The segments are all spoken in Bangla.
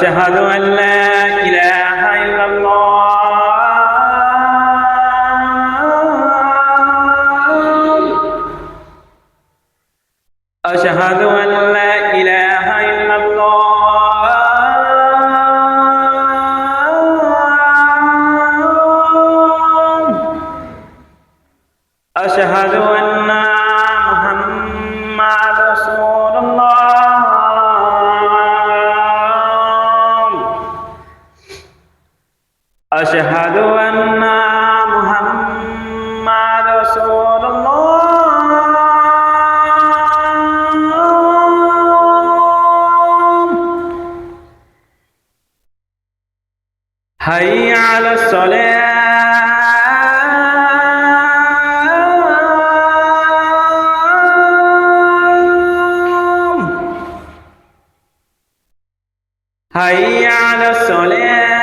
أشهد أن لا إله إلا الله أشهد أن لا إله إلا الله أشهد أن محمد رسول الله أشهد أن محمد رسول الله حي على الصلاة حي على الصلاة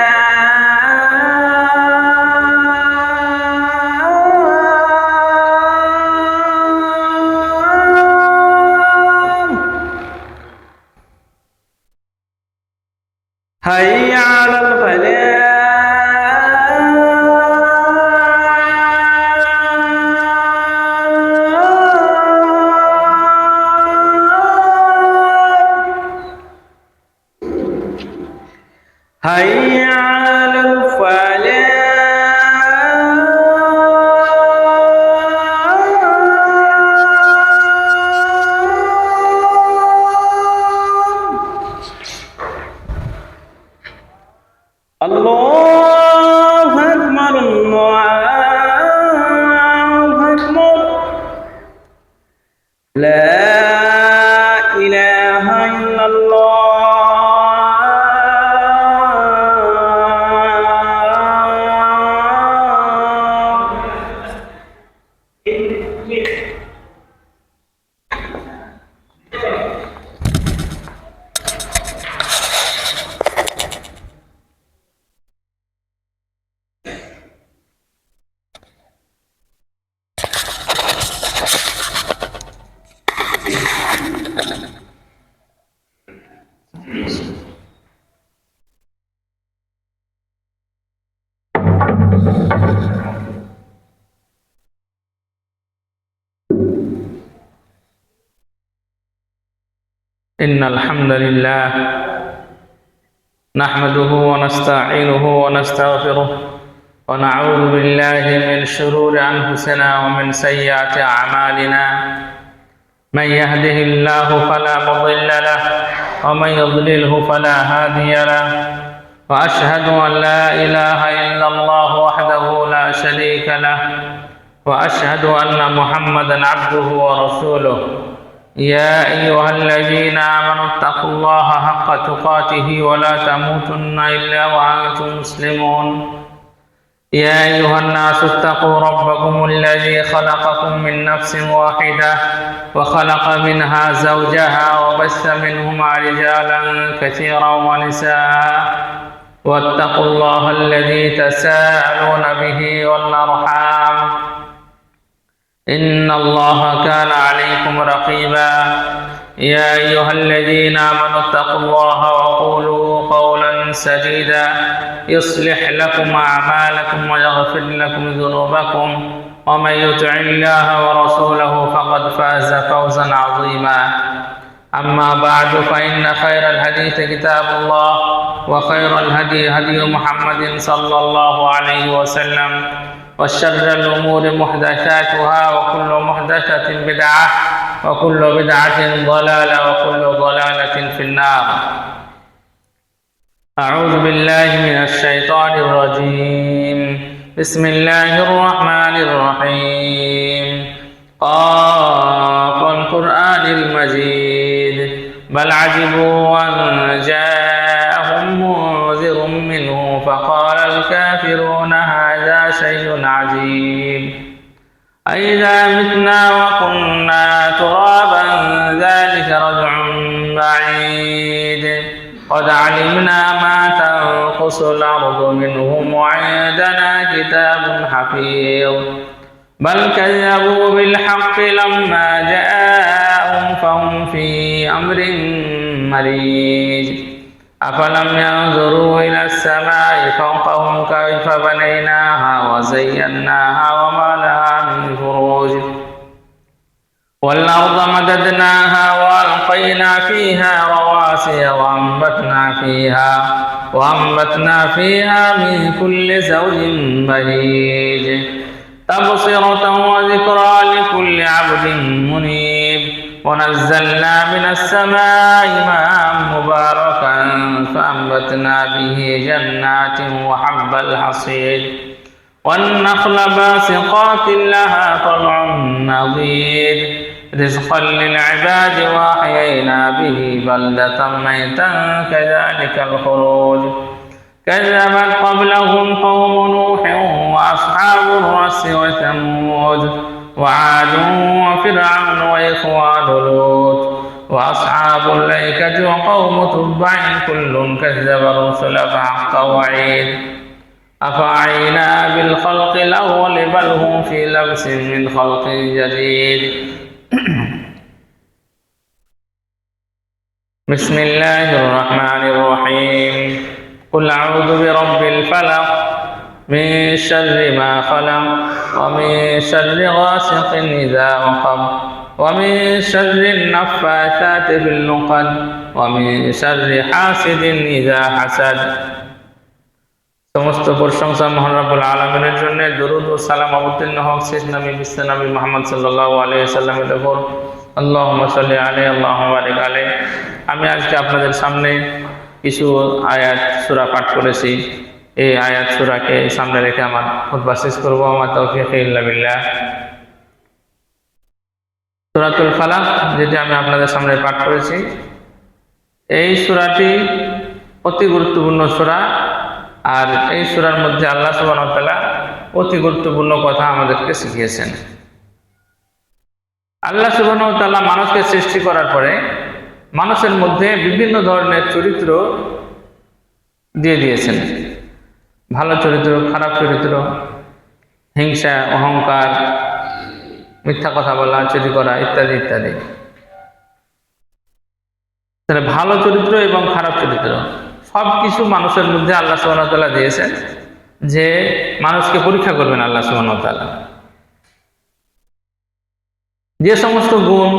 حي على الفلاح حي على الفلاح الله أكبر الله أكبر لا إله إلا الله إن الحمد لله نحمده ونستعينه ونستغفره ونعوذ بالله من شرور أنفسنا ومن سيئات أعمالنا من يهده الله فلا مضل له ومن يضلله فلا هادي له وأشهد أن لا إله إلا الله وحده لا شريك له وأشهد أن محمدا عبده ورسوله يا أيها الذين آمنوا اتقوا الله حق تقاته ولا تموتن إلا وأنتم مسلمون يا أيها الناس اتقوا ربكم الذي خلقكم من نفس واحدة وخلق منها زوجها وبث منهما رجالا كثيرا ونساء واتقوا الله الذي تساءلون به والأرحام إن الله كان عليكم رقيبا يا أيها الذين آمنوا اتقوا الله وقولوا قولا سديدا يصلح لكم أعمالكم ويغفر لكم ذنوبكم ومن يطع الله ورسوله فقد فاز فوزا عظيما أما بعد فإن خير الحديث كتاب الله وخير الهدي هدي محمد صلى الله عليه وسلم وشر الأمور محدثاتها وكل محدثة بدعة وكل بدعة ضلالة وكل ضلالة في النار أعوذ بالله من الشيطان الرجيم بسم الله الرحمن الرحيم قاف القرآن المجيد بل عجبوا أن جاءهم منذر منه فقال الكافرون هذا شيء عجيب أإذا متنا وكنا ترابا ذلك رجع بعيد قد علمنا ما تنقص الأرض منهم وعندنا كتاب حفيظ بل كذبوا بالحق لما جاءهم فهم في أمر مريج أفلم ينظروا إلى السماء فوقهم كيف بنيناها وزيناها وما لها من فروج والأرض مددناها وألقينا فيها رواسي وأنبتنا فيها من كل زوج بهيج تبصرة وذكرى لكل عبد منيب ونزلنا من السماء ماء مباركا فأنبتنا به جنات وحب الحصيد والنخل باسقات لها طلع نضيد رزقا للعباد وأحيينا به بلدة ميتا كذلك الخروج كذبت قبلهم قوم نوح وأصحاب الرس وثمود وعاد وفرعون وإخوان لوط وأصحاب الأيكة وقوم تبع كل كذب الرسل فحق وعيد أفعينا بالخلق الأول بل هم في لبس من خلق جديد بسم الله الرحمن الرحيم قل أعوذ برب الفلق من شر ما خلق ومن شر غاسق إذا وقب ومن شر النفاثات في العقد ومن شر حاسد إذا حسد সমস্ত প্রশংসা মহান রব্বুল আলামিনের জন্য। দরুদ ও সালাম অবতীর্ণ হোক শেষ নবী বিশ্বনবী মুহাম্মদ সাল্লাল্লাহু আলাইহি ওয়াসাল্লামের উপর। আল্লাহুম্মা সাল্লি আলাইহি আল্লাহুম্মা বারিক আলাইহি। আমি আজকে আপনাদের সামনে কিছু আয়াত সূরা পাঠ করেছি। এই আয়াত সূরাকে সামনে রেখে আমার খুতবা শেষ করব। আমার তাওফীক ইল্লা বিল্লাহ। সূরাতুল ফালাক যেটি আমি আপনাদের সামনে পাঠ করেছি, এই সূরাটি অতি গুরুত্বপূর্ণ সূরা। আর এই সূরার মধ্যে আল্লাহ সুবহানাহু ওয়া তাআলা অতি গুরুত্বপূর্ণ কথা আমাদেরকে শিখিয়েছেন। আল্লাহ সুবহানাহু ওয়া তাআলা মানুষকে সৃষ্টি করার পরে মানুষের মধ্যে বিভিন্ন ধরনের চরিত্র দিয়ে দিয়েছেন। ভালো চরিত্র, খারাপ চরিত্র, হিংসা, অহংকার, মিথ্যা কথা বলা, চুরি করা ইত্যাদি ইত্যাদি। তাহলে ভালো চরিত্র এবং খারাপ চরিত্র সব কিছু মানুষের মধ্যে আল্লাহ সুবহানাহু ওয়া তাআলা দিয়েছেন, যে মানুষকে পরীক্ষা করবেন আল্লাহ সুবহানাহু ওয়া তাআলা। যে সমস্ত গুণ,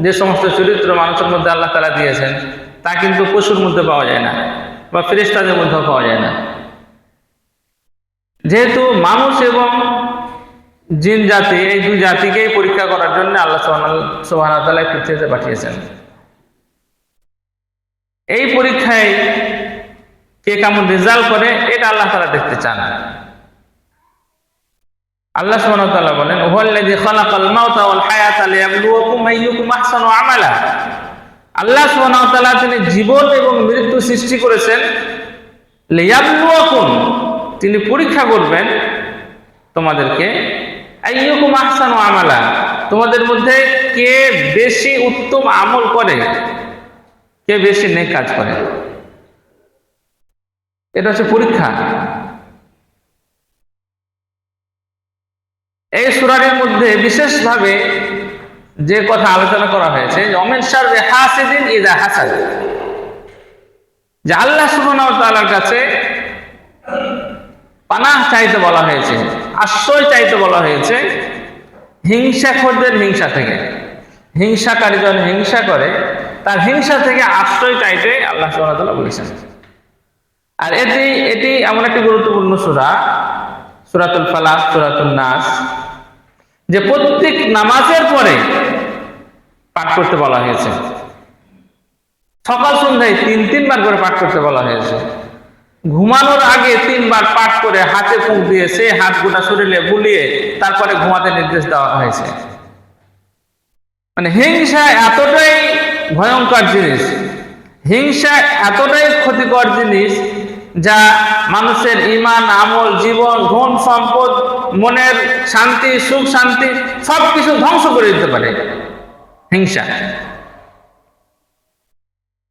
যে সমস্ত চরিত্র মানুষের মধ্যে আল্লাহ তাআলা দিয়েছেন তা কিন্তু পশুর মধ্যে পাওয়া যায় না বা ফেরেশতাদের মধ্যেও পাওয়া যায় না। যেহেতু মানুষ এবং জিন জাতি, এই দুই জাতিকেই পরীক্ষা করার জন্য আল্লাহ সুবহানাহু ওয়া তাআলা পৃথিবীতে পাঠিয়েছেন। এই পরীক্ষায় কে কেমন রেজাল্ট করে এটা আল্লাহ তাআলা দেখতে চান। আল্লাহ সুবহানাহু ওয়া তাআলা বলেন, হুয়াল্লাযী খালাকাল মাউতা ওয়াল হায়াতা লিয়াবলুয়াকুম আইয়ুকুম আহসানু আমালা। আল্লাহ সুবহানাহু ওয়া তাআলা তিনি জীবন এবং মৃত্যু সৃষ্টি করেছেন লিয়াবলুয়াকুম, তিনি পরীক্ষা করবেন তোমাদেরকে, আইয়ুকুম আহসানু আমালা, তোমাদের মধ্যে কে বেশি উত্তম আমল করে, কে বেশি নেক কাজ করে। এটা হচ্ছে পরীক্ষা। এই সূরাটির মধ্যে বিশেষভাবে যে কথা আলোচনা করা হয়েছে, ওমিন শাররি হাসিদিন ইযা হাসাদ, যে আল্লাহ সুবহানাহু ওয়া তাআলার কাছে পানাহ চাইতে বলা হয়েছে, আশ্রয় চাইতে বলা হয়েছে হিংসাখোরদের হিংসা থেকে। হিংসাকারী যখন হিংসা করে তার হিংসা থেকে আশ্রয় চাইতে আল্লাহ সুবহানাহু ওয়া তাআলা বলেছেন। আর এটি এমন একটি গুরুত্বপূর্ণ সূরা, সূরাতুল ফালাক, সূরাতুন নাস, যে প্রত্যেক নামাজের পরে পাঠ করতে বলা হয়েছে। সকাল সন্ধ্যায় তিনবার করে পাঠ করতে বলা হয়েছে। ঘুমানোর আগে 3 বার পাঠ করে হাতে ফুঁক দিয়ে সে হাত গোটা শরীরে বুলিয়ে তারপরে ঘুমাতে নির্দেশ দেওয়া হয়েছে। মানে হিংসা এতটাই ভয়ঙ্কর জিনিস, হিংসা এতটাই ক্ষতিকর জিনিস, যা মানুষের ঈমান, আমল, জীবন, ধন সম্পদ, মনের শান্তি, সুখ শান্তি সবকিছু ধ্বংস করে দিতে পারে। হিংসা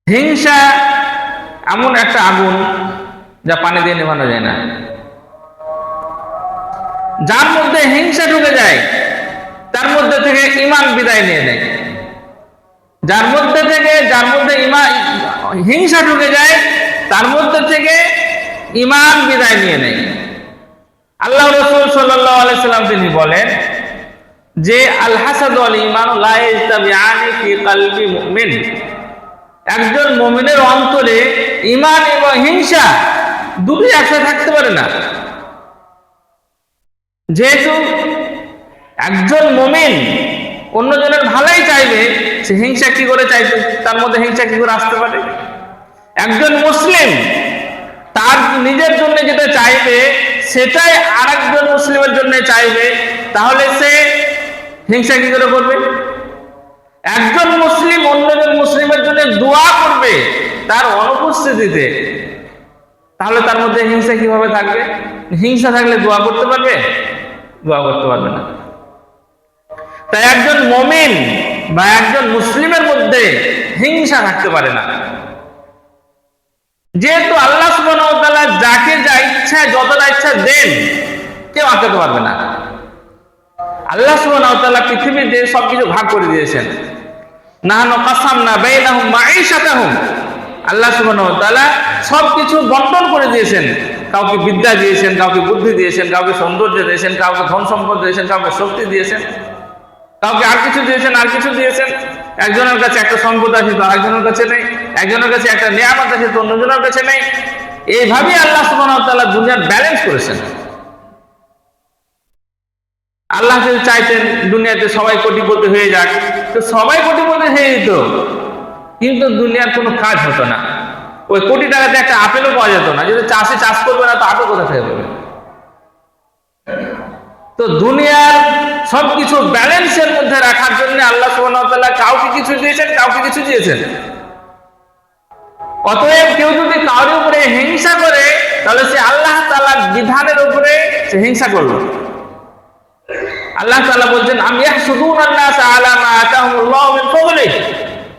হিংসা এমন একটা আগুন যা পানি দিয়ে নেভানো যায় না। যার মধ্যে হিংসা ঢুকে যায় তার মধ্যে থেকে ঈমান বিদায় নিয়ে নেয়। যার মধ্যে ঈমান হিংসা ঢুকে যায় তার মধ্যে থেকে ঈমান বিদায় নিয়ে নেয়। আল্লাহ রাসূল সাল্লাল্লাহু আলাইহি সাল্লাম তিনি বলেন যে আল হাসাদ ওয়াল ঈমান লা ইয়াজতাবিআনি ফি কলবি মুমিন, একজন মুমিনের অন্তরে ঈমান এবং হিংসা দুটোই একসাথে থাকতে পারে না। যেহেতু একজন মুমিন অন্যজনের ভালোই চাইবে, সে হিংসা কি করে চাইবে, তার মধ্যে হিংসা কি করে আসতে পারে? একজন মুসলিম তার নিজের জন্য যেটা চাইবে সেটাই আরেকজন মুসলিমের জন্য চাইবে, তাহলে সে হিংসা কি করে করবে? একজন মুসলিম অন্যজন মুসলিমের জন্য দোয়া করবে তার অনুপস্থিতিতে, তাহলে তার মধ্যে হিংসা কিভাবে থাকবে? হিংসা থাকলে দোয়া করতে পারবে? দোয়া করতে পারবে না। তাই একজন মুমিন বা একজন মুসলিমের মধ্যে হিংসা থাকতে পারে না। যেহেতু আল্লাহ সুবহানাহু ওয়া তাআলা যাকে যা ইচ্ছা যতটা ইচ্ছা দেন, কেউ আটকাতে পারবে না। আল্লাহ সুবহানাহু ওয়া তাআলা পৃথিবীতে সবকিছু ভাগ করে দিয়েছেন। নাহনু কাসামনা বাইনাহুম মাঈশাতাহুম, আল্লাহ সুবহানাহু ওয়া তাআলা সবকিছু বন্টন করে দিয়েছেন। কাউকে বিদ্যা দিয়েছেন, কাউকে বুদ্ধি দিয়েছেন, কাউকে সৌন্দর্য দিয়েছেন, কাউকে ধন সম্পদ দিয়েছেন, কাউকে শক্তি দিয়েছেন, কাউকে আর কিছু দিয়েছেন, আর কিছু দিয়েছেন। একজনের কাছে একটা সম্পদ আছে তো আরেকজনের কাছে নেই, একজনের কাছে একটা নিয়ামত আছে তো অন্যজনের কাছে নেই। এইভাবেই আল্লাহ সুবহানাহু ওয়া তাআলা দুনিয়ার ব্যালেন্স করেছেন। আল্লাহ যদি চাইতেন দুনিয়াতে সবাই কোটিপতি হয়ে যাক, তো সবাই কোটিপতি হয়ে যেত, কিন্তু দুনিয়ার কোনো কাজ হতো না। ওই কোটি টাকাতে একটা আপেলও পাওয়া যেত না। যদি চাষি চাষ করবে না তো আপেল কোথা থেকে পাবে? তো দুনিয়ার সবকিছু ব্যালেন্সের মধ্যে রাখার জন্য আল্লাহ সুবহানাহু ওয়া তাআলা কাউকে কিছু দিয়েছেন, কাউকে কিছু দিয়েছেন। অতএব কেউ যদি কারোর উপরে হিংসা করে, তাহলে সে আল্লাহ তাআলার বিধানের উপরে সে হিংসা করলো। আল্লাহ তাআলা বলছেন আম ইয়াহসুদুনান নাস আলা মা আতাহুমুল্লাহু মিন ফাদলিহি,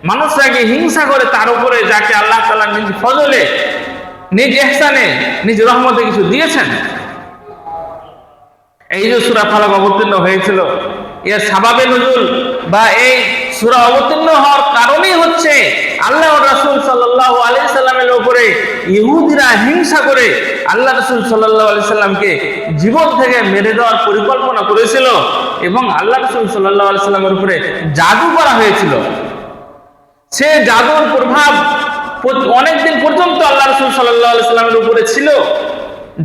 মানুষরা কি হিংসা করে তার উপরে যাকে আল্লাহ তাআলা নিজ ফজলে, নিজ ইহসানে, নিজ রহমতে কিছু দিয়েছেন। এই যে সূরা ফালাক অবতীর্ণ হয়েছিল, এর সাবাবে নুজুল বা এই সূরা অবতীর্ণ হওয়ার কারণই হচ্ছে আল্লাহ রাসূল সাল্লাল্লাহু আলাইহি সাল্লামের উপরে ইহুদিরা হিংসা করে আল্লাহ রাসূল সাল্লাল্লাহু আলাইহি সাল্লামকে জীবন থেকে মেরে দেওয়ার পরিকল্পনা করেছিল এবং আল্লাহ রাসূল সাল্লাল্লাহু আলাইহি সাল্লামের উপরে জাদু করা হয়েছিল। সে জাদুর প্রভাব অনেকদিন পর্যন্ত আল্লাহ রাসূল সাল্লাল্লাহু আলাইহি সাল্লামের উপরে ছিল,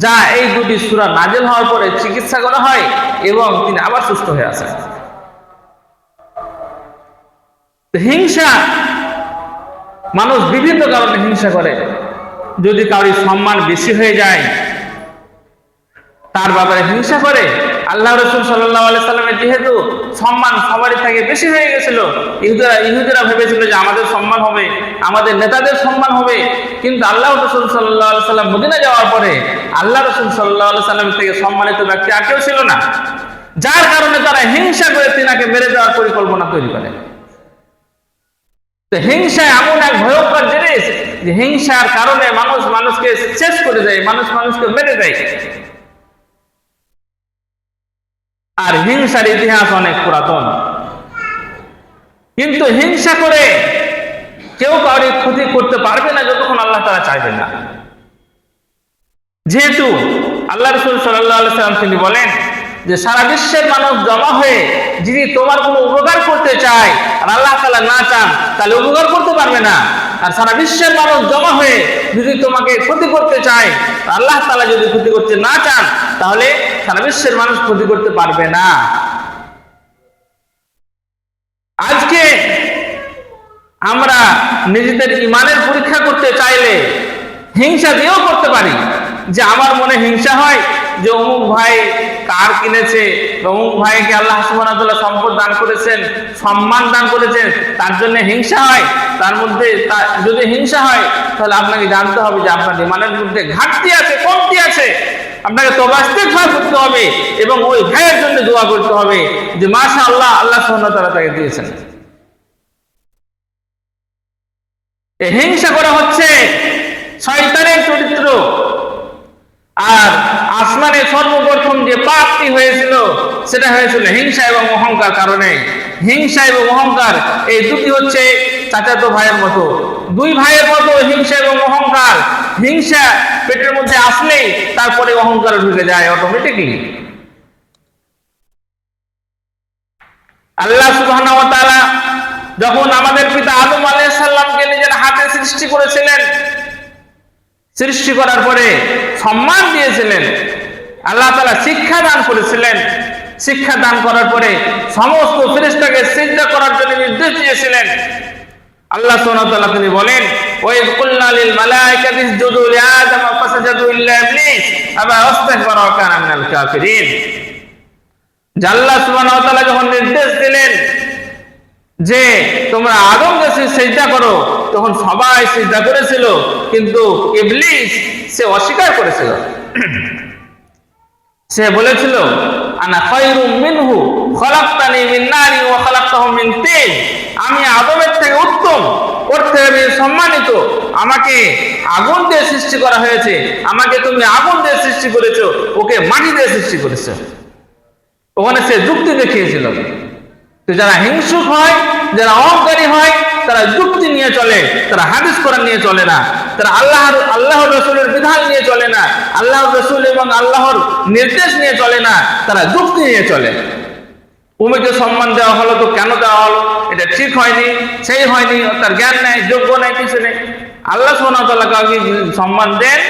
যা এই দুটি সূরা নাযিল হওয়ার পরে চিকিৎসা করা হয় এবং তিনি আবার সুস্থ হয়ে আসেন। হিংসা, মানুষ বিভিন্ন কারণে হিংসা করে। যদি কারোর সম্মান বেশি হয়ে যায় তার ব্যাপারে হিংসা করে। আল্লাহ রাসূল সাল্লাল্লাহু আলাইহি সাল্লামের যেহেতু সম্মান সবারই থেকে বেশি হয়ে গেছিল, ইহুদিরা ভেবেছিল যে আমাদের সম্মান হবে, আমাদের নেতাদের সম্মান হবে। কিন্তু আল্লাহ রাসূল সাল্লাল্লাহু আলাইহি সাল্লাম মদিনা যাওয়ার পরে আল্লাহ রাসূল সাল্লাল্লাহু আলাইহি সাল্লাম থেকে সম্মানিত ব্যক্তি আর কেউ ছিল না, যার কারণে তারা হিংসা করে তিনাকে মেরে দেওয়ার পরিকল্পনা তৈরি করে। তো হিংসা এমন এক ভয়ঙ্কর জিনিস যে হিংসার কারণে মানুষ মানুষকে শেষ করে দেয়, মানুষ মানুষকে মেরে দেয়। আর হিংসার ইতিহাস অনেক পুরাতন, কিন্তু হিংসা করে কেউ কারোর ক্ষতি করতে পারবে না যতক্ষণ আল্লাহ তাআলা চাইবেন না। যেহেতু আল্লাহ রাসূল সাল্লাল্লাহু আলাইহি সাল্লাম তিনি বলেন যে সারা বিশ্বের মানুষ জমা হয়ে যদি তোমার কোনো উপকার করতে চায় আর আল্লাহ তাআলা না চান তাহলে উপকার করতে পারবে না। আর সারা বিশ্বের মানুষ জমা হয়ে যদি তোমাকে ক্ষতি করতে চায়, আল্লাহ তাআলা যদি ক্ষতি করতে না চান তাহলে সারা বিশ্বের মানুষ ক্ষতি করতে পারবে না। আজকে আমরা নিজেদের ঈমানের পরীক্ষা করতে চাইলে হিংসা দিয়েও করতে পারি। যে আমার মনে হিংসা হয় যে অমুক ভাই কার কিনেছে, অমুক ভাইকে আল্লাহ সুবহানাহু ওয়া তাআলা সম্পদ দান করেছেন, সম্মান দান করেছেন, তার জন্য হিংসা হয়। তার মধ্যে যদি হিংসা হয় তাহলে আপনাকে জানতে হবে যে আপনার ঈমানের মধ্যে ঘাটতি আছে, কমতি আছে। আপনাকে তওবা ইস্তিগফার করতে হবে এবং ওই ভাইয়ের জন্য দোয়া করতে হবে যে মাশাআল্লাহ আল্লাহ সুবহানাহু ওয়া তাআলা তাকে দিয়েছেন। এই হিংসা করা হচ্ছে শয়তানের চরিত্র। আর আসমানে সর্বপ্রথম যে পাপটি হয়েছিল সেটা হয়েছিল হিংসা এবং অহংকার কারণে। হিংসা এবং অহংকার এই দুটি হচ্ছে চাচাতো ভাইয়ের মতো, দুই ভাইয়ের মতো হিংসা এবং অহংকার। হিংসা পেটের মধ্যে আসলেই তারপরে অহংকার ঢুকে যায় অটোমেটিকলি। আল্লাহ সুবহানাহু ওয়া তাআলা যখন আমাদের পিতা আদম আলাইহিস সালামকে নিজের হাতে সৃষ্টি করেছিলেন, সৃষ্টি করার পরে সম্মান দিয়েছিলেন, আল্লাহ তাআলা শিক্ষা দান করেছিলেন। শিক্ষা দান করার পরে সমস্ত ফেরেশতাকে সিজদা করার জন্য নির্দেশ দিয়েছিলেন। আল্লাহ সুবহানাহু ওয়া তাআলা তিনি বলেন, ওয়া ইয কুলনা লিল মালাইকাতি ইসজুদু লিআদম ফাসাজাদু ইল্লা ইবলিস আবা ওয়াস্তাকবারা ওয়া কানা মিনাল কাফিরিন। আল্লাহ সুবহানাহু ওয়া তাআলা যখন নির্দেশ দিলেন যে তোমরা আদমকে সিজদা করো, তখন সবাই সিজদা করেছিল, কিন্তু ইবলিস সে অস্বীকার করেছিল। সে বলেছিল, আনা খায়রুম মিনহু খলাকতানি মিন নারি ওয়া খলাকতাহু মিন তিন, আমি আদমের থেকে উত্তম, ওর থেকে আমি সম্মানিত, আমাকে আগুন দিয়ে সৃষ্টি করা হয়েছে, আমাকে তুমি আগুন দিয়ে সৃষ্টি করেছো, ওকে মাটি দিয়ে সৃষ্টি করেছো। ওখানে সে যুক্তি দেখিয়েছিল। তো যারা হিংসুক হয়, যারা অহংকারী হয়, তারা যুক্তি নিয়ে চলে, তারা হাদিস কোরআন নিয়ে চলে না, তারা আল্লাহর রাসূলের বিধান নিয়ে চলে না, আল্লাহর রাসূল এবং আল্লাহর নির্দেশ নিয়ে চলে না, তারা যুক্তি নিয়ে চলে। উমিকে সম্মান দেওয়া হলো, তো কেন দেওয়া হলো, এটা ঠিক হয়নি, সেই হয়নি, তার জ্ঞান নেই, যোগ্য নেই, কিছু নেই। আল্লাহ সুবহানাহু ওয়া তাআলা কাউকে সম্মান দেন,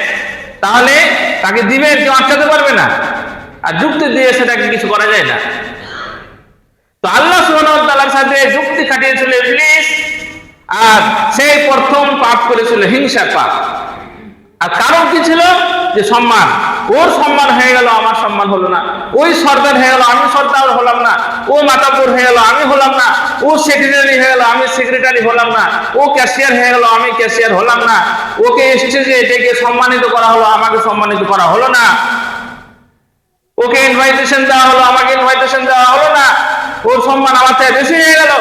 তাহলে তাকে দিবেন, কেউ আটকাতে পারবে না, আর যুক্তি দিয়ে সেটাকে কিছু করা যায় না। তো আল্লাহ সুবহানাহু ওয়া তাআলার সাথে যুক্তি খাটিয়েছিল ইবলিস, আর সেই প্রথম পাপ করেছিল হিংসা পাপ। আর কারণ কি ছিল? যে সম্মান, ওর সম্মান হয়ে গেল, আমার সম্মান হলো না, ওই সর্দার হয়ে গেল, আমি সর্দার হলাম না, ও মাতাব্বর হয়ে গেল, আমি হলাম না, ও সেক্রেটারি হয়ে গেল, আমি সেক্রেটারি হলাম না, ও ক্যাশিয়ার হয়ে গেল, আমি ক্যাশিয়ার হলাম না, ওকে স্টেজে ডেকে সম্মানিত করা হলো, আমাকে সম্মানিত করা হলো না, ওকে ইনভাইটেশন দেওয়া হলো, আমাকে ইনভাইটেশন দেওয়া হলো না, ওর সম্মান আমার থেকে বেশি হয়ে গেল।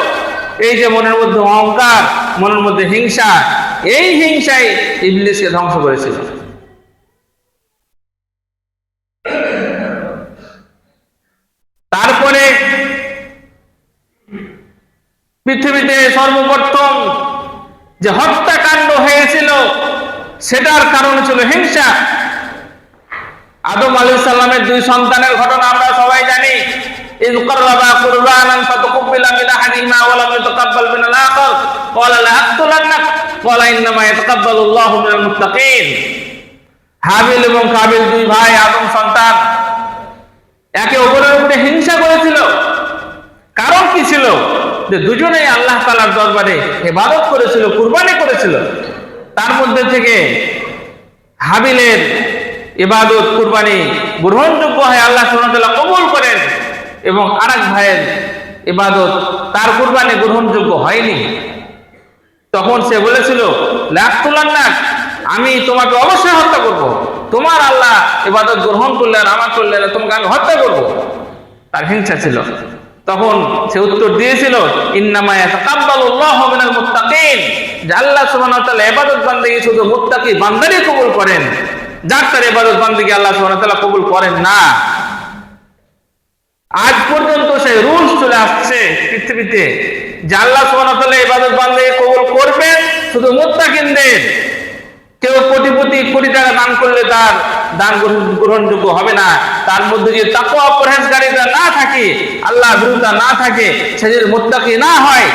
এই যে মনের মধ্যে অহংকার, মনের মধ্যে হিংসা, এই হিংসাই ইবলিসকে ধ্বংস করেছিল। তারপরে পৃথিবীতে সর্বপ্রথম যে হত্যাকাণ্ড হয়েছিল, সেটার কারণ ছিল হিংসা। আদম আলাইহিস সালামের দুই সন্তানের ঘটনা আমরা সবাই জানি। ইয কাররাবা কুরবানান ফাতাকাব্বালা মিন আহাদিহিমা ওয়া লাম ইয়াতাকাব্বাল মিনাল আখার ক্বালা লা আকতুলান্নাক ক্বালা ইন্নামা ইয়াতাকাব্বালুল্লাহু মিনাল মুত্তাকিন। হাবিল এবং কাবিল দুই ভাই আদম সন্তান একে অপরের উপরে হিংসা করেছিল। কারণ কি ছিল? যে দুজনেই আল্লাহ তাআলার দরবারে ইবাদত করেছিল, কুরবানি করেছিল। তার মধ্যে থেকে হাবিলের ইবাদত কুরবানি গ্রহণযোগ্য হয়, আল্লাহ সুবহানাহু ওয়া তাআলা কবুল করেন, এবং আরেক ভাইয়ের ইবাদত, তার কুরবানি গ্রহণযোগ্য হয়নি। তখন সে বলেছিল, লাকতুলান্নাক, আমি তোমাকে অবশ্যই হত্যা করব, তোমার আল্লাহ ইবাদত গ্রহণ করলে আর আমার করলে তোমাকে আমি হত্যা করব। তার হিংসা ছিল। তখন সে উত্তর দিয়েছিল, ইন্নামা ইয়াতাকাব্বালুল্লাহু মিনাল মুত্তাকিন, যে আল্লাহ সুবহানাহু ওয়া তাআলা ইবাদত বান্দাকে শুধু মুত্তাকি বান্দারই কবুল করেন, যার তার ইবাদত বান্দাকে আল্লাহ সুবহানাহু ওয়া তাআলা কবুল করেন না। আজ পর্যন্ত সেই রুলস চলে আসছে পৃথিবীতে, যে আল্লাহ সুবহানাহু ওয়া তাআলা ইবাদত বান্দাকে কবুল করবেন শুধু মুত্তাকিনদের। কেউ কোটিপতি কোটি টাকা দান করলে তার দান গ্রহণযোগ্য হবে না। তার মধ্যে যদি তাকওয়া পরহেজগারিতা না থাকে, আল্লাহ ভীরুতা না থাকে, সে যদি মুত্তাকি না হয়,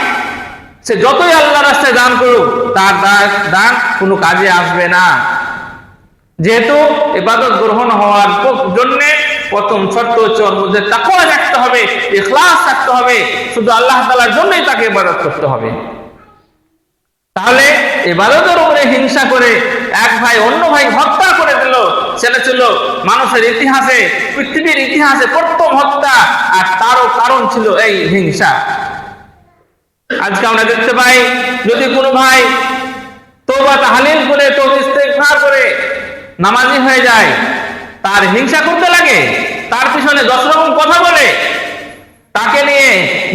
সে যতই আল্লাহর রাস্তায় দান করুক, তার দান কোনো কাজে আসবে না। যেহেতু ইবাদত গ্রহণ হওয়ার জন্য প্রথম শর্ত হচ্ছে ওর মধ্যে তাকওয়া রাখতে হবে, ইখলাস রাখতে হবে, শুধু আল্লাহ তাআলার জন্যই তাকে ইবাদত করতে হবে। তাহলে ইবাদতের উপরে হিংসা করে এক ভাই অন্য ভাই হত্যা করে দিল, সেটা ছিল মানুষের ইতিহাসে, পৃথিবীর ইতিহাসে প্রথম হত্যা, আর তারও কারণ ছিল এই হিংসা। আজকে আমরা দেখতে পাই, যদি কোনো ভাই তওবা তাহলিল করে, তওবা ইস্তেগফার করে নামাজি হয়ে যায়, তার হিংসা করতে লাগে, তার পিছনে 10 রকম কথা বলে, তাকে নিয়ে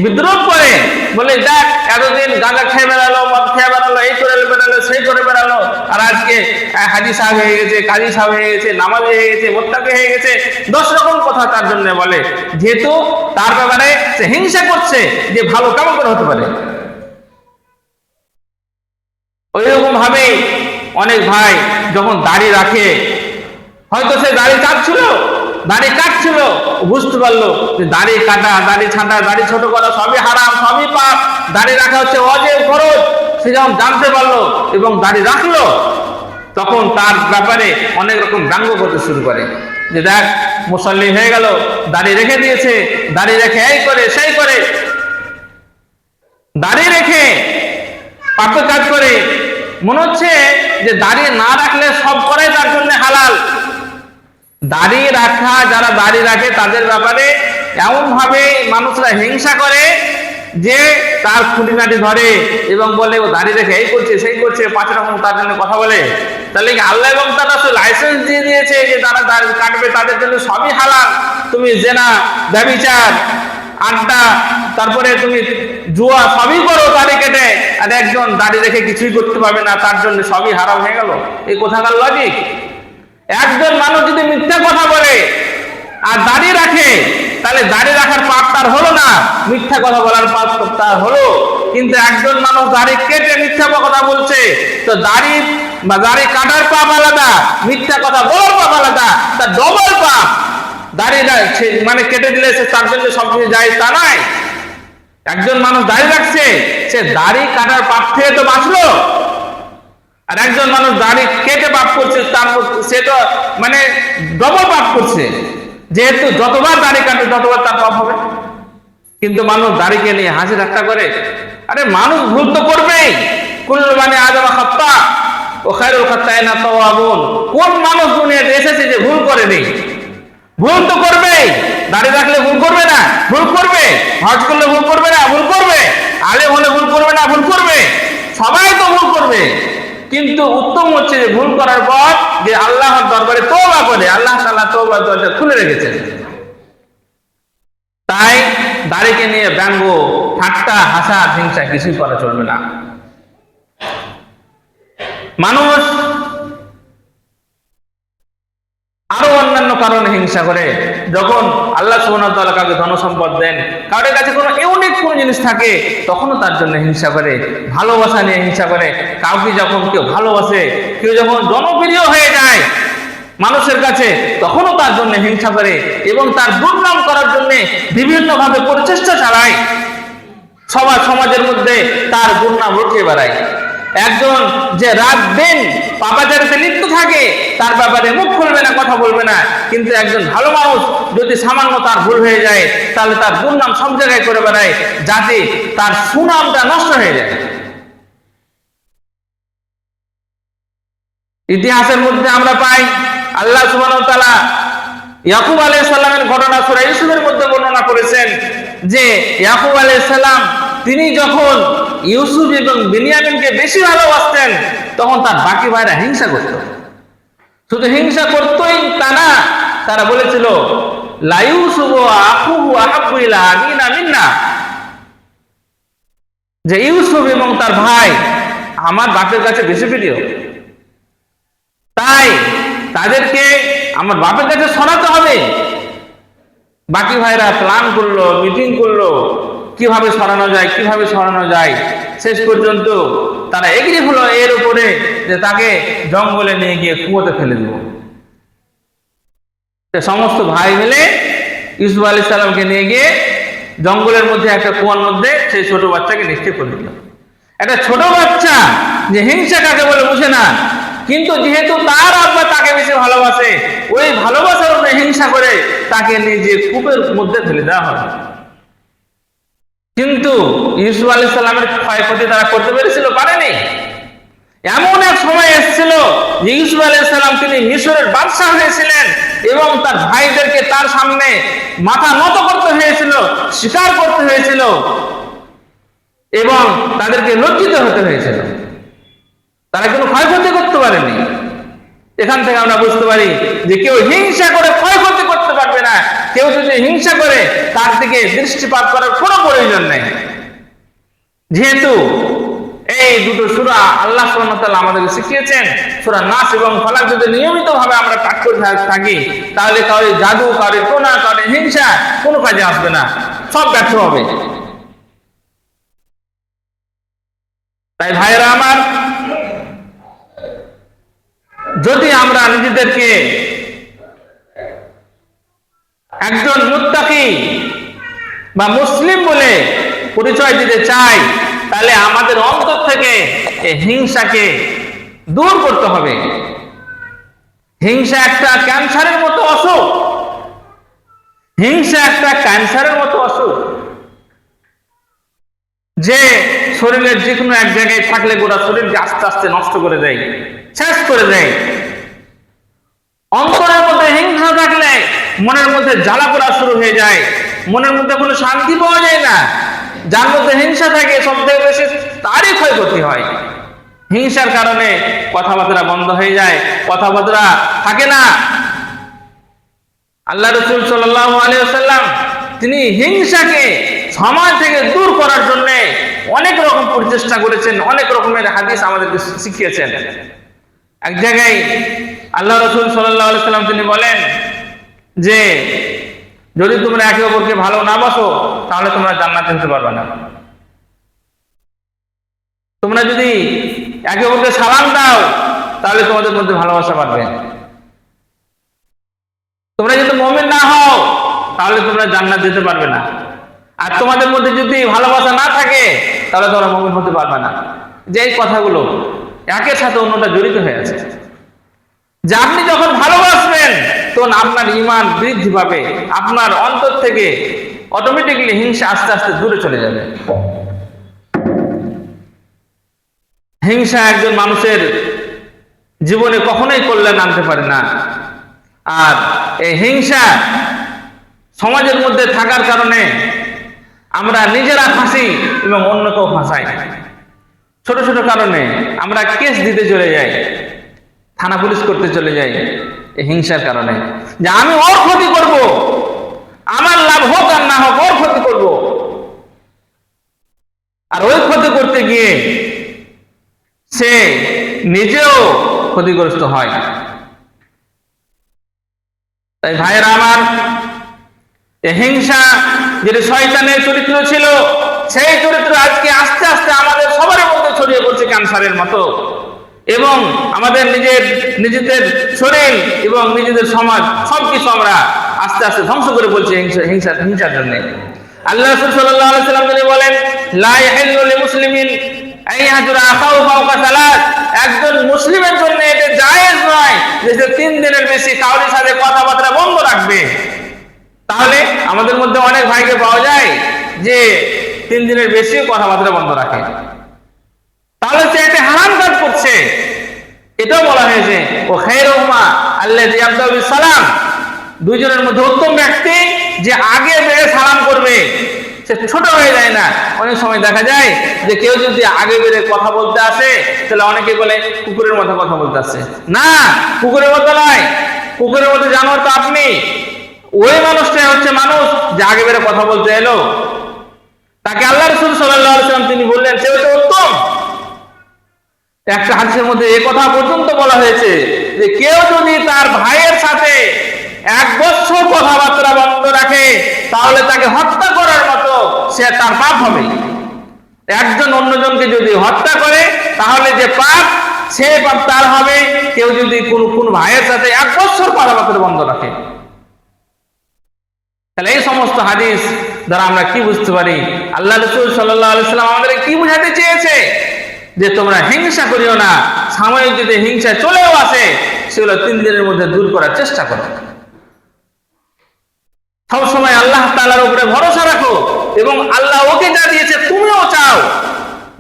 বিদ্রোহ করে, বলে দেখ এতদিন গাঁজা খেয়ে বেড়ালো, মদ খেয়ে বেড়ালো, এই করে বেড়ালো, সেই করে বেড়ালো, আর আজকে হাজী সাহেব হয়ে গেছে, কাজী সাহেব হয়ে গেছে, নামাজি হয়ে গেছে, মোত্তাকি হয়ে গেছে। 10 রকম কথা তার জন্য বলে, যেহেতু তার ব্যাপারে সে হিংসা করছে যে ভালো কেমন করে হতে পারে। ওই রকম ভাবে অনেক ভাই যখন দাড়ি রাখে, হয়তো সে দাড়ি কাটছিল, বুঝতে পারলো যে দাড়ি কাটা, দাড়ি ছাঁটা, দাড়ি ছোট করা সবই হারাম, সবই পাপ, দাড়ি রাখা হচ্ছে অজেব ফরজ। সে যখন জানতে পারলো এবং দাড়ি রাখলো, তখন তার ব্যাপারে অনেক রকম ব্যঙ্গ করতে শুরু করে যে দেখ মুসল্লি হয়ে গেল, দাড়ি রেখে দিয়েছে, দাড়ি রেখে এই করে সেই করে, দাড়ি রেখে পাপের কাজ করে। মনে হচ্ছে যে দাড়ি না রাখলে সব করাই তার জন্য হালাল। দাড়ি রাখা, যারা দাড়ি রাখে তাদের ব্যাপারে এমন ভাবে মানুষরা হিংসা করে যে তার খুঁটিনাটি ধরে এবং বলে ও দাড়ি রেখে এই করছে সেই করছে, 5 রকম তার জন্য কথা বলে। তাহলে কি আল্লাহ এবং তার রাসূল লাইসেন্স দিয়ে দিয়েছে যে যারা দাড়ি কাটবে তাদের জন্য সবই হালাল? তুমি জেনা, ব্যভিচার, আড্ডা, তারপরে তুমি জুয়া সবই করো দাড়ি কেটে, আর একজন দাড়ি রেখে কিছুই করতে পারবে না, তার জন্য সবই হারাম হয়ে গেল? এই কোথাকার লজিক? একজন মানুষ যদি মিথ্যা কথা বলে আর দাড়ি রাখে, তাহলে দাড়ি রাখার পাপ তার হলো না, মিথ্যা কথা বলার পাপ তার হলো। কিন্তু একজন মানুষ দাড়ি কেটে মিথ্যা কথা বলছে, তো দাড়ি বা দাড়ি কাটার পাপ আলাদা, মিথ্যা কথা বলার পাপ আলাদা, তার ডবল পাপ। দাড়ি মানে কেটে দিলে সে তার জন্য সবকিছু যায় তা নয়। একজন মানুষ দাড়ি রাখছে, সে দাড়ি কাটার পাপ থেকে তো বাঁচলো, আর একজন মানুষ দাড়ি কেটে পাপ করছে, তার সে তো মানে ডবল পাপ করছে, যেহেতু যতবার দাড়ি কাটে ততবার তার পাপ হবে। কিন্তু মানুষ দাড়িকে নিয়ে হাসি ঠাট্টা করে। আরে মানুষ ভুল তো করবেই, কুল্লু বানি আদম খাত্তা ও খায়রুল খাত্তাইনা তাওয়াবুন। কোন মানুষ দুনিয়াতে এসেছে যে ভুল করেনি? ভুল তো করবেই। দাড়ি রাখলে ভুল করবে না? ভুল করবে। হজ করলে ভুল করবে না? ভুল করবে। আলেম হলে ভুল করবে না? ভুল করবে। সবাই তো ভুল করবে, কিন্তু উত্তম হচ্ছে যে ভুল করার পর যে আল্লাহর দরবারে তওবা করে, আল্লাহ তাআলা তওবার দরজা খুলে রেখেছেন। তাই দাড়িকে নিয়ে ব্যঙ্গ, ঠাট্টা, হাসা, হিংসা কিছুই করা চলবে না। মানুষ আরো অন্যান্য কারণে হিংসা করে। যখন আল্লাহ সুবহানাহু ওয়া তাআলা কাউকে ধন সম্পদ দেন, কারোর কাছে কোনো ইউনিক কোনো জিনিস থাকে, তখনও তার জন্য হিংসা করে। ভালোবাসা নিয়ে হিংসা করে। কাউকে যখন কেউ ভালোবাসে, কেউ যখন জনপ্রিয় হয়ে যায় মানুষের কাছে, তখনও তার জন্য হিংসা করে এবং তার দুর্নাম করার জন্য বিভিন্নভাবে প্রচেষ্টা চালায়। সমাজের মধ্যে তার দুর্নাম রটিয়ে বেড়ায়। একজন যে রাত দিন পাপাচারিতে লিপ্ত থাকে, তার ব্যাপারে মুখ খুলবে না, কথা বলবে না। কিন্তু একজন ভালো মানুষ যদি সামান্য তার ভুল হয়ে যায়, তাহলে তার দুর্নাম সব জায়গায় করে বেড়ায়, যাতে তার সুনামটা নষ্ট হয়ে যায়। ইতিহাসের মধ্যে আমরা পাই আল্লাহ সুবহানাহু ওয়া তাআলা ইয়াকুব আলাইহিস সালামের ঘটনা সূরা ইউসুফের মধ্যে বর্ণনা করেছেন যে ইয়াকুব আলাইহিস সালাম তিনি যখন ইউসুফ এবং বিনিয়ামিনকে বেশি ভালোবাসতেন, তখন তার বাকি ভাইরা হিংসা করত। শুধু হিংসা করতই তা না, তারা বলেছিল লা ইউসুফু আখুহু আহাব্বু ইলা আবিনা মিন্না, যে ইউসুফ এবং তার ভাই আমার বাপের কাছে বেশি প্রিয়, তাই তাদেরকে আমার বাপের কাছে সরাতে হবে। বাকি ভাইরা প্ল্যান করলো, মিটিং করলো, কিভাবে সরানো যায়। শেষ পর্যন্ত তারা এগ্রি হলো এর উপরে যে তাকে জঙ্গলে নিয়ে গিয়ে কুয়োতে ফেলে দেব। সমস্ত ভাই মিলে ইউসুফ আলাইহিস সালামকে নিয়ে গিয়ে জঙ্গলের মধ্যে একটা কুয়ার মধ্যে সেই ছোট বাচ্চাকে নিক্ষেপ করে দিল। একটা ছোট বাচ্চা যে হিংসা কাকে বলে বুঝে না, কিন্তু যেহেতু তার আব্বা তাকে বেশি ভালোবাসে, ওই ভালোবাসার উপরে হিংসা করে তাকে নিজে কূপের মধ্যে ফেলে দেওয়া হয়। কিন্তু ইউসুফ আলাইহিস সালামের ক্ষয়ক্ষতি তারা করতে পেরেছিল? পারেনি। এমন এক সময় এসেছিল যে ইউসুফ আলাইহিস সালাম তিনি মিশরের বাদশা হয়েছিলেন এবং তার ভাইদেরকে তার সামনে মাথা নত করতে হয়েছিল, স্বীকার করতে হয়েছিল এবং তাদেরকে লজ্জিত হতে হয়েছিল। তারা কোনো ক্ষয়ক্ষতি করতে পারেনি। এখান থেকে আমরা বুঝতে পারি যে কেউ হিংসা করে ক্ষয়ক্ষতি করতে পারবে না। কেউ যদি হিংসা করে তার দিকে দৃষ্টিপাত করার কোনো প্রয়োজন নেই। যেহেতু এই দুটো সূরা আল্লাহ সুবহানাহু ওয়া তাআলা আমাদেরকে শিখিয়েছেন, সূরা নাস এবং ফালাক যদি নিয়মিতভাবে আমরা পাঠ করতে থাকি, তাহলে কারোর জাদু, কারোর টোনা, কারোর হিংসা কোনো কাজে আসবে না, সব ব্যর্থ হবে। তাই ভাইয়েরা আমার, যদি আমরা নিজেদেরকে একজন মুত্তাকি বা মুসলিম বলে পরিচয় দিতে চাই, তাহলে আমাদের অন্তর থেকে এই হিংসাকে দূর করতে হবে। হিংসা একটা ক্যান্সারের মতো অসুখ, হিংসা একটা ক্যান্সারের মতো অসুখ, যে শরীরের যে কোনো এক জায়গায় থাকলে গোটা শরীরকে আস্তে আস্তে নষ্ট করে দেয়, শেষ করে দেয়। অন্তরের মধ্যে হিংসা থাকলে মনের মধ্যে জ্বালা পোড়া শুরু হয়ে যায়, মনের মধ্যে কোনো শান্তি পাওয়া যায় না। যার মধ্যে হিংসা থাকে সব থেকে বেশি তারই ক্ষয়ক্ষতি হয়। হিংসার কারণে কথাবার্তা বন্ধ হয়ে যায়, কথাবার্তা থাকে না। আল্লাহ রাসূল সাল্লাল্লাহু আলাইহি ওয়াসাল্লাম তিনি হিংসাকে সমাজ থেকে দূর করার জন্য অনেক রকম প্রচেষ্টা করেছেন, অনেক রকমের হাদিস আমাদেরকে শিখিয়েছেন। এক জায়গায় আল্লাহ রাসূল সাল্লাল্লাহু আলাইহি ওয়াসাল্লাম তিনি বলেন যে যদি তোমরা একে অপরকে ভালো না বাসো তাহলে তোমরা জান্নাতে যেতে পারবে না। তোমরা যদি একে অপরকে সালাম দাও তাহলে তোমাদের মধ্যে ভালোবাসা বাড়বে। তোমরা যদি মুমিন না হও তাহলে তোমরা জান্নাত যেতে পারবে না। আর তোমাদের মধ্যে যদি ভালোবাসা না থাকে তাহলে তোমরা মুমিন হতে পারবে না। যে এই কথাগুলো একের সাথে অন্যটা জড়িত হয়ে আছে। যে আপনি যখন ভালোবাসবেন তখন আপনার ঈমান বৃদ্ধি পাবে, আপনার অন্তর থেকে অটোমেটিক্যালি হিংসা আস্তে আস্তে দূরে চলে যাবে। হিংসা একজন মানুষের জীবনে কখনোই কল্যাণ আনতে পারে না। আর এই হিংসা সমাজের মধ্যে থাকার কারণে আমরা নিজেরা ফাঁসি এবং অন্যকেও ফাঁসাই। ছোট ছোট কারণে আমরা কেস দিতে চলে যাই, থানা পুলিশ করতে চলে যাই এই হিংসার কারণে, যে আমি ওর ক্ষতি করব, আমার লাভ হোক আর না হোক ওর ক্ষতি করব। আর ওই ক্ষতি করতে গিয়ে সে নিজেও ক্ষতিগ্রস্ত হয়। তাই ভাইয়েরা আমার, হিংসা যেটা শয়তানের চরিত্র ছিল, সেই চরিত্র আজকে আস্তে আস্তে আমাদের সবার মধ্যে ছড়িয়ে পড়ছে ক্যান্সারের মতো, এবং আমাদের নিজেদের শরীর এবং নিজেদের সমাজ সবকিছু আমরা আস্তে আস্তে ধ্বংস করে বলছি হিংসার জন্য। আল্লাহ রাসূল সাল্লাল্লাহু আলাইহি ওয়াসাল্লাম তিনি বলেন, লা ইয়াহিল্লু লিমুসলিমিন আন ইয়াহজুরা আখাহু ফাওকা সালাত। একজন মুসলিমের জন্য এটা জায়েজ নয় যে সে 3 দিনের বেশি কারোর সাথে কথাবার্তা বন্ধ রাখবে। তাহলে আমাদের মধ্যে অনেক ভাইকে পাওয়া যায় যে 3 দিনের বেশি কথাবার্তা বন্ধ রাখে, তাহলে সে এটা হারাম কাজ করছে। এটাও বলা হয়েছে ও খায়রুহুমা আল্লাযী ইয়াবদাউ বিসালাম, দুইজনের মধ্যে উত্তম ব্যক্তি যে আগে বেড়ে সালাম করবে, সে ছোট হয়ে যায় না। অনেক সময় দেখা যায় যে কেউ যদি আগে বেড়ে কথা বলতে আসে তাহলে অনেকে বলে কুকুরের মতো কথা বলতে আসে। না, কুকুরের মতো নয়, কুকুরের মতো জানোয়ার তো আপনি। ওই মানুষটাই হচ্ছে মানুষ যে আগে বেড়ে কথা বলতে এলো, তাকে আল্লাহ রাসূল সাল্লাল্লাহু আলাইহি ওয়াসাল্লাম তিনি বললেন সে হচ্ছে উত্তম। একটা হাদিসের মধ্যে এই কথা পর্যন্ত বলা হয়েছে যে কেউ যদি তার ভাইয়ের সাথে 1 বছর কথাবার্তা বন্ধ রাখে তাহলে তাকে হত্যা করার মতো সে তার পাপ হবে। একজন অন্যজনকে যদি হত্যা করে তাহলে যে পাপ, সে পাপ তার হবে। কেউ যদি কোন ভাইয়ের সাথে 1 বছর কথাবার্তা বন্ধ রাখে, তাহলে এই সমস্ত হাদিস দ্বারা আমরা কি বুঝতে পারি? আল্লাহ রাসূল সাল্লাল্লাহু আলাইহি ওয়াসাল্লাম আমাদের কি বুঝাতে চেয়েছে? যে তোমরা হিংসা করিও না। সাময়িক যদি হিংসা চলেও আসে সেগুলো 3 দিনের মধ্যে দূর করার চেষ্টা করো। সবসময় আল্লাহ তাআলার উপরে ভরসা রাখো, এবং আল্লাহ ওকে যা দিয়েছে তুমিও চাও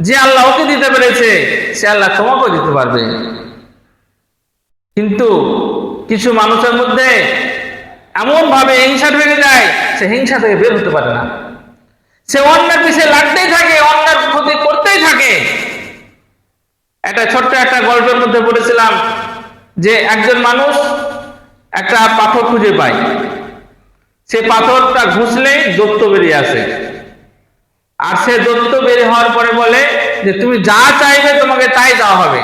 যে আল্লাহ ওকে দিতে পেরেছে সে আল্লাহ তোমাকেও দিতে পারবে। কিন্তু কিছু মানুষের মধ্যে এমন ভাবে হিংসা ঢুকে যায়, সে হিংসা থেকে বের হতে পারে না। সে অন্যের পিছে লাগতেই থাকে, অন্যের ক্ষতি করতেই থাকে। একটা ছোট্ট একটা গল্পের মধ্যে পড়েছিলাম যে একজন মানুষ একটা পাথর খুঁজে পায়, সে পাথরটা ঘুষলে দৈত্য বেরিয়ে আসে। আর সে দৈত্য বেরিয়ে হওয়ার পরে বলে যে তুমি যা চাইবে তোমাকে তাই দেওয়া হবে,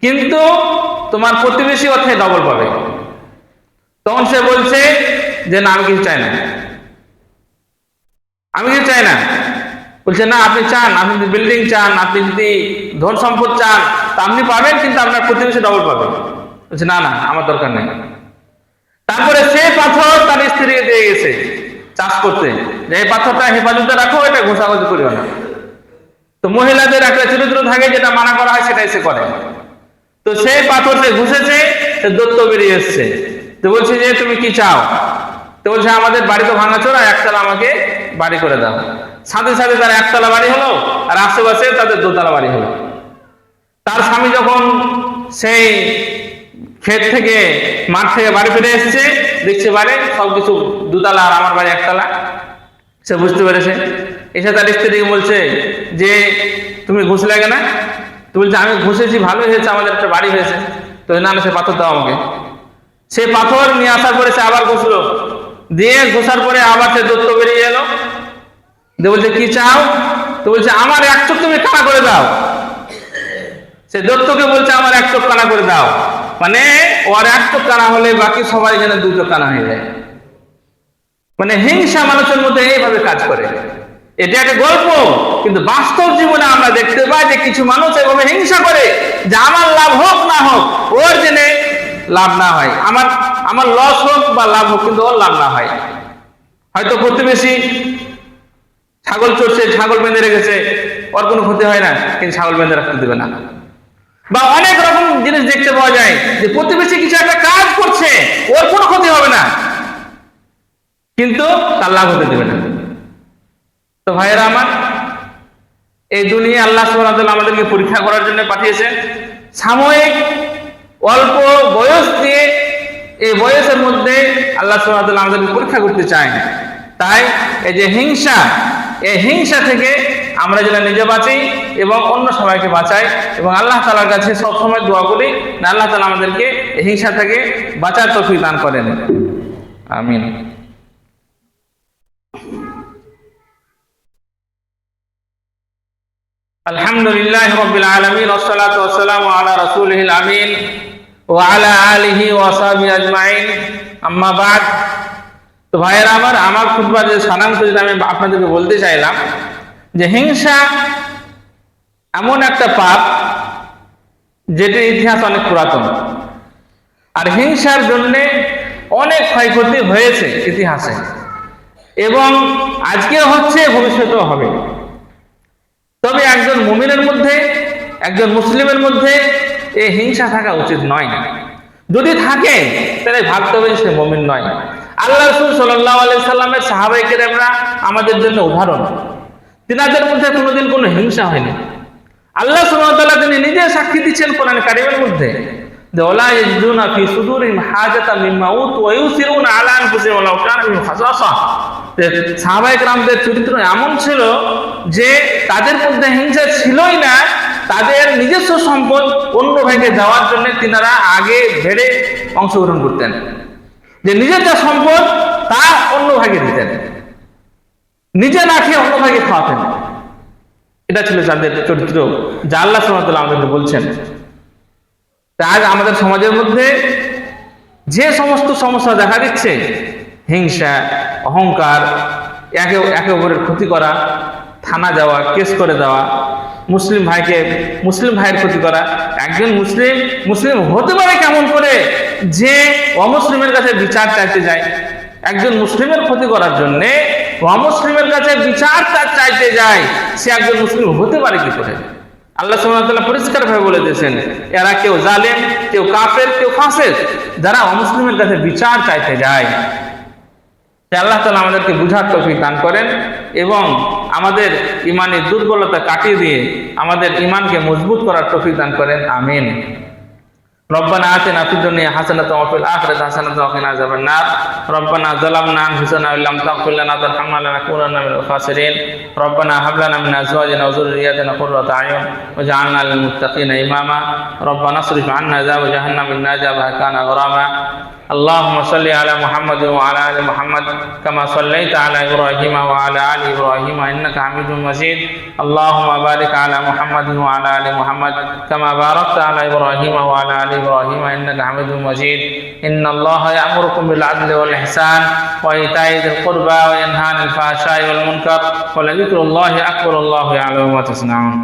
কিন্তু তোমার প্রতিবেশী অর্থে ডবল পাবে। তখন সে বলছে যে না, আমি কিছু চাই না, আমি কিছু চাই না। বলছে না, আপনি চান, আপনি যদি বিল্ডিং চান, আপনি যদি ধন সম্পদ চান তা আপনি পাবেন, কিন্তু আপনার প্রতিবেশী ডবল পাবে। বলছে না না আমার দরকার নেই। তারপরে সে পাথর তার স্ত্রীকে দিয়ে গেছে চাষ করতে, যে এই পাথরটা হেফাজতে রাখো, এটা ঘোষাঘষি করিও না। তো মহিলাদের একটা চরিত্র থাকে, যেটা মানা করা হয় সেটাই সে করে। তো সেই পাথর সে ঘুষেছে, সে দৈত্য বেরিয়ে এসছে। তো বলছে যে তুমি কি চাও? তো বলছে আমাদের বাড়ি তো ভাঙাচোরা, একতলা আমাকে বাড়ি করে দাও। সাথে সাথে তার একতলা বাড়ি হলো, আর আশেপাশে তাদের দোতলা বাড়ি হলো। তার স্বামী যখন সেই ক্ষেত থেকে, মাঠ থেকে বাড়ি ফিরে এসছে, দেখছে বাড়ি সবকিছু দুতলা আর আমার বাড়ি একতলা। সে বুঝতে পেরেছে। এসে তার স্ত্রীকে বলছে যে তুমি ঘুষলে কেন? তো বলছে আমি ঘুষেছি, ভালোই হয়েছে, আমাদের একটা বাড়ি হয়েছে। তো না না, সে পাথর দাও আমাকে। সে পাথর নিয়ে আসার পরে সে আবার ঘুষলো, দিয়ে ঘুষার পরে আবার সে দৈত্য বেরিয়ে এলো। দিয়ে বলছে কি চাও? তো বলছে আমার এক চোখ তুমি কানা করে দাও। সে দৈত্যকে বলছে আমার এক চোখ কানা করে দাও, মানে ওর এক চোখ কানা হলে বাকি সবাই যেন দু চোখ কানা হয়ে যায়। মানে হিংসা মানুষের মধ্যে এইভাবে কাজ করে। এটা একটা গল্প, কিন্তু বাস্তব জীবনে আমরা দেখতে পাই যে কিছু মানুষ এভাবে হিংসা করে, যে আমার লাভ হোক না হোক, ওর জেনে লাভ না হয়, আমার লস হোক বা লাভ হোক, কিন্তু ওর লাভ না হয়। হয়তো প্রতিবেশী ছাগল চড়ছে, ছাগল বেঁধে রেখেছে, ওর কোনো ক্ষতি হয় না, কিন্তু ছাগল বেঁধে রাখতে দেবে না। বা অনেক রকম জিনিস দেখতে পাওয়া যায় যে প্রতিবেশী কিছু একটা কাজ করছে, ওর কোনো ক্ষতি হবে না, কিন্তু তার লাভ হতে দেবে না। তো ভাইয়েরা আমার, এই দুনিয়া আল্লাহ সুবহানাহু ওয়া তাআলা আমাদেরকে পরীক্ষা করার জন্য পাঠিয়েছেন। সাময়িক অল্প বয়স দিয়ে, এই বয়সের মধ্যে আল্লাহ সুবহানাহু ওয়া তাআলা আমাদেরকে পরীক্ষা করতে চায়। তাই এই যে হিংসা, এই হিংসা থেকে আমরা যেন নিজে বাঁচি এবং অন্য সবাইকে বাঁচাই, এবং আল্লাহ তাআলার কাছে সবসময় দোয়া করি যে আল্লাহ তাআলা আমাদেরকে এই হিংসা থেকে বাঁচার তৌফিক দান করেন। আমিন। আলহামদুলিল্লাহ রাব্বিল আলামিন, ওয়াসসালাতু ওয়াসসালামু আলা রাসূলিল আমিন ওয়া আলা আলিহি ওয়া সাহবিহি আজমাইন, আম্মা বাদ। তো ভাইয়েরা আমার খুতবার যে সারাংশ যেটা আমি আপনাদেরকে বলতে চাইলাম, যে হিংসা এমন একটা পাপ যেটির ইতিহাস অনেক পুরাতন, আর হিংসার জন্য অনেক ক্ষয়ক্ষতি হয়েছে ইতিহাসে, এবং আজকে হচ্ছে, ভবিষ্যতেও হবে। তবে একজন মুমিনের মধ্যে, একজন মুসলিমের মধ্যে এই হিংসা থাকা উচিত নয়। যদি থাকে তাহলে ভাবতে হবে সে মুমিন নয়। আল্লাহ রাসূল সাল্লাল্লাহু আলাইহি সাল্লামের সাহাবায়ে কেরামরা আমাদের জন্য উদাহরণ। তিনাদের মধ্যে কোনোদিন কোনো হিংসা হয়নি। আল্লাহ সুবহানাহু ওয়া তাআলা তিনি নিজে সাক্ষী দিচ্ছেন কোরআন কারীমের মধ্যে, যে ওয়ালা ইয়াজিদুনা ফি সুদুরিহিম হাজাতাম মিম্মা উতু ওয়া ইউসিরুনা আলা আনফুসিহিম ওয়ালাউ কানা বিহিম খাসাসা। সাহাবায়ে কেরামদের চরিত্র এমন ছিল যে তাদের মধ্যে হিংসা ছিলই না। তাদের নিজস্ব সম্পদ অন্য ভাইকে দেওয়ার জন্য তিনারা আগে ভেড়ে অংশগ্রহণ করতেন, যে নিজের যা সম্পদ তা অন্য ভাইকে দিতেন, নিজে না খেয়ে অন্য ভাইকে খাওয়াতেন। এটা ছিল তাদের চরিত্র, যা আল্লাহ সুবহানাহু ওয়া তাআলা আমাদেরকে বলছেন। আজ আমাদের সমাজের মধ্যে যে সমস্ত সমস্যা দেখা দিচ্ছে, হিংসা, অহংকার, একে অপরের ক্ষতি করা, থানা যাওয়া, কেস করে দেওয়া, মুসলিম ভাইয়ের ক্ষতি করা। একজন মুসলিম হতে পারে কেমন করে যে অমুসলিমের কাছে বিচার চাইতে যায়? একজন মুসলিমের ক্ষতি করার জন্য অমুসলিমের কাছে বিচার চাইতে যায়, সে একজন মুসলিম হতে পারে কি করে? আল্লাহ সুবহানাহু ওয়া তাআলা পরিষ্কার ভাবে বলে দিয়েছেন, এরা কেউ জালেম, কেউ কাফের, কেউ ফাসিক, যারা অমুসলিমের কাছে বিচার চাইতে যায়। আল্লাহ তাআলা আমাদেরকে বুঝার তৌফিক দান করেন এবং আমাদের ইমানের দুর্বলতা কাটিয়ে দিয়ে আমাদের ইমানকে মজবুত করার তৌফিক দান করেন। আমিন। রব্বানা আতিনা ফিদ দুনিয়া হাসানাতাও ওয়া ফিল আখিরাতি হাসানাতাও ওয়া কিনা আযাবান নার। রব্বানা যালামনা আনফুসানা ওয়া লাম তাগফির লানা ওয়া তারহামনা লানাকুনান্না মিনাল খাসিরিন। রব্বানা হাব লানা মিন আজওয়াজিনা ওয়া যুররিয়্যাতিনা কুররাতা আ'য়ুন ওয়াজ'আলনা লিল মুত্তাকিনা ইমামা। রব্বানা আসরিফ 'আন্না আযাবা জাহান্নাম ইন্না আযাবাহা কানা গরামা। اللهم صل على محمد وعلى ال محمد كما صليت على ابراهيم وعلى ال ابراهيم انك حميد مجيد. اللهم بارك على محمد وعلى ال محمد كما باركت على ابراهيم وعلى ال ابراهيم انك حميد مجيد. ان الله يأمركم بالعدل والاحسان وايتاء ذي القربى وينهى عن الفحشاء والمنكر ولذكر الله اكبر. الله يعلم ما تصنعون.